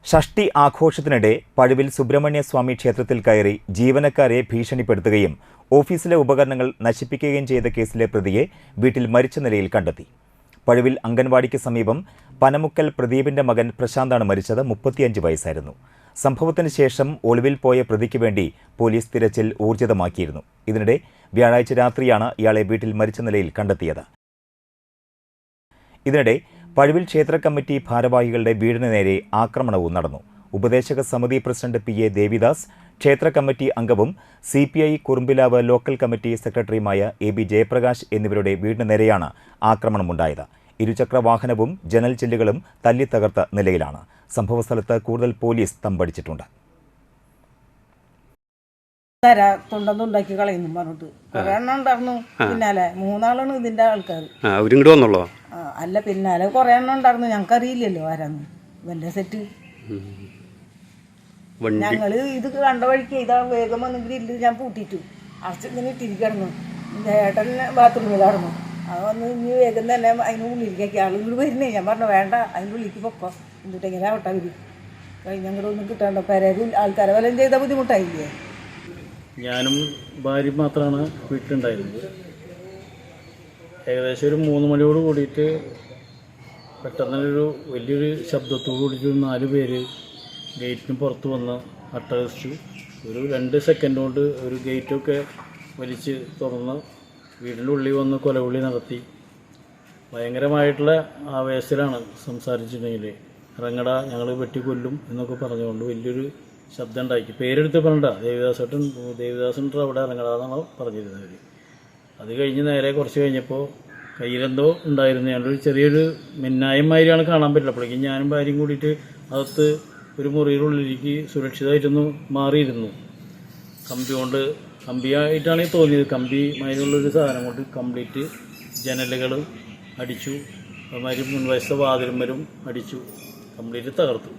ഷഷ്ടി ആഘോഷത്തിനിടെ പഴുവിൽ സുബ്രഹ്മണ്യ സ്വാമി ക്ഷേത്രത്തിൽ കയറി ജീവനക്കാരെ ഭീഷണിപ്പെടുത്തുകയും ഓഫീസിലെ ഉപകരണങ്ങൾ നശിപ്പിക്കുകയും ചെയ്ത കേസിലെ പ്രതിയെ വീട്ടിൽ മരിച്ച നിലയിൽ കണ്ടെത്തി. പഴുവിൽ അംഗൻവാടിക്ക് സമീപം പനമുക്കൽ പ്രദീപിന്റെ മകൻ പ്രശാന്താണ് മരിച്ചത്. 35 വയസ്സായിരുന്നു. സംഭവത്തിന് ശേഷം ഒളിവിൽ പോയ പ്രതിക്ക് വേണ്ടി പോലീസ് തിരച്ചിൽ ഊർജിതമാക്കിയിരുന്നു. ഇതിനിടെ വ്യാഴാഴ്ച രാത്രിയാണ് ഇയാളെ വീട്ടിൽ മരിച്ച നിലയിൽ കണ്ടെത്തിയത്. ഇതിനിടെ പഴുവിൽ ക്ഷേത്ര കമ്മിറ്റി ഭാരവാഹികളുടെ വീടിന് നേരെ ആക്രമണവും നടന്നു. ഉപദേശക സമിതി പ്രസിഡന്റ് PA ദേവിദാസ്, ക്ഷേത്ര കമ്മിറ്റി അംഗവും CPI കുറുമ്പിലാവ് ലോക്കൽ കമ്മിറ്റി സെക്രട്ടറിയുമായ AB ജയപ്രകാശ് എന്നിവരുടെ വീടിന് നേരെയാണ് ആക്രമണമുണ്ടായത്. ഇരുചക്ര വാഹനവും ജനൽ ചില്ലുകളും തല്ലിത്തകർത്ത നിലയിലാണ്. സംഭവസ്ഥലത്ത് കൂടുതൽ പോലീസ് തമ്പടിച്ചിട്ടുണ്ട്. തൊണ്ടുണ്ടാക്കി കളയുന്നു പറഞ്ഞിട്ട് കുറെ എണ്ണം ഉണ്ടായിരുന്നു. പിന്നാലെ 3 ആളാണ് ഇതിന്റെ ആൾക്കാർ. അല്ല, പിന്നാലെ കുറെ എണ്ണം ഉണ്ടായിരുന്നു. ഞങ്ങൾക്കറിയില്ലല്ലോ ആരാന്ന്. വല്ല സെറ്റ് ഞങ്ങള് ഇത് കണ്ട വഴിക്ക് ഇതാ വേഗം വന്നെങ്കിൽ ഇല്ല, ഞാൻ പൂട്ടിയിട്ടു അടച്ചിങ്ങനെ ഇട്ടിരിക്കടന്നു. ഏട്ടൻ ബാത്റൂമിലായിരുന്നു. അത് വന്ന് ഇനി വേഗം തന്നെ അതിന് ഉള്ളിലേക്കാക്കി ആളുകൾ വരുന്നേ. ഞാൻ പറഞ്ഞു വേണ്ട, അതിൻ്റെ ഉള്ളിലേക്ക് പൊക്കോ, എന്നിട്ട് എങ്ങനെ ആവട്ടെ അവര് കഴിഞ്ഞങ്ങോട്ട് ഒന്നും കിട്ടാണ്ടോ. പെരേരും ആൾക്കാരെ വല്ലതും ചെയ്താൽ ബുദ്ധിമുട്ടായില്ലേ. ഞാനും ഭാര്യ മാത്രമാണ് വീട്ടിലുണ്ടായിരുന്നത്. ഏകദേശം ഒരു 3 മണിയോട് കൂടിയിട്ട് പെട്ടെന്നൊരു വലിയൊരു ശബ്ദത്തോട് കൂടിയിട്ട് 4 പേര് ഗേറ്റിന് പുറത്ത് വന്ന് അട്ടഹസിച്ചു. ഒരു 2 സെക്കൻഡ് കൊണ്ട് ഒരു ഗേറ്റൊക്കെ വലിച്ച് തുറന്ന് വീടിൻ്റെ ഉള്ളിൽ വന്ന് കൊലവിളി നടത്തി. ഭയങ്കരമായിട്ടുള്ള ആവേശത്തിലാണ് സംസാരിച്ചിട്ടുണ്ടെങ്കിൽ ഇറങ്ങടാ, ഞങ്ങൾ വെട്ടിക്കൊല്ലും എന്നൊക്കെ പറഞ്ഞുകൊണ്ട് വലിയൊരു ശബ്ദം ഉണ്ടാക്കി. പേരെടുത്ത് പറഞ്ഞ ദേവിദാസൻ അവിടെ ഇറങ്ങടാന്നാണ് പറഞ്ഞിരുന്നത്. അത് കഴിഞ്ഞ് നേരെ കുറച്ച് കഴിഞ്ഞപ്പോൾ കയ്യിലെന്തോ ഉണ്ടായിരുന്നു. ഞാനൊരു ചെറിയൊരു മിന്നായമാതിരിയാണ് കാണാൻ പറ്റില്ല. അപ്പോഴേക്കും ഞാനും ഭാര്യയും കൂടിയിട്ട് അകത്ത് ഒരു മുറിയിലുള്ളിലേക്ക് സുരക്ഷിതമായിട്ടൊന്ന് മാറിയിരുന്നു. കമ്പിയായിട്ടാണ് തോന്നിയത്. കമ്പി മാതിരിയുള്ളൊരു സാധനം കൊണ്ട് കംപ്ലീറ്റ് ജനലുകളും അടിച്ചു. അതുമാതിരി മുൻവശത്തെ വാതിലുമ്പലും അടിച്ചു. കംപ്ലീറ്റ് തകർത്തു.